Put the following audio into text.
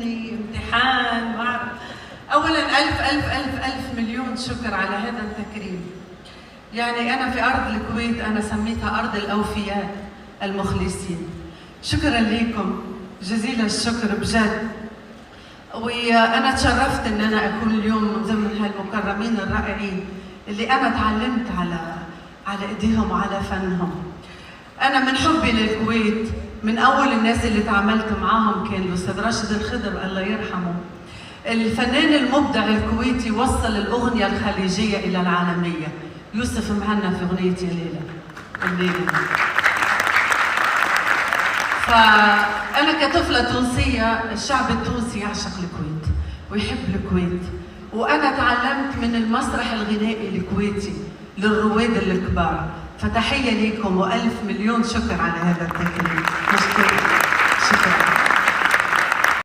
فني، امتحان، ما أعرف. أولاً ألف مليون شكر على هذا التكريم. يعني أنا في أرض الكويت أنا سميتها أرض الأوفياء المخلصين. شكراً لكم جزيل الشكر بجد. وأنا تشرفت إن أنا أكون اليوم من ضمن هالمكرمين الرائعين اللي أنا تعلمت على إيديهم وعلى فنهم. أنا من حبي للكويت من أول الناس اللي تعاملت معاهم كان الأستاذ راشد الخضر الله يرحمه، الفنان المبدع الكويتي وصل الأغنية الخليجية إلى العالمية. يوسف مهنا في أغنية يا ليلى الليلة. فأنا كطفلة تونسية الشعب التونسي يعشق الكويت ويحب الكويت، وأنا تعلمت من المسرح الغنائي الكويتي للرواد الكبار. فتحية لكم وألف مليون شكر على هذا التكريم. مشكور.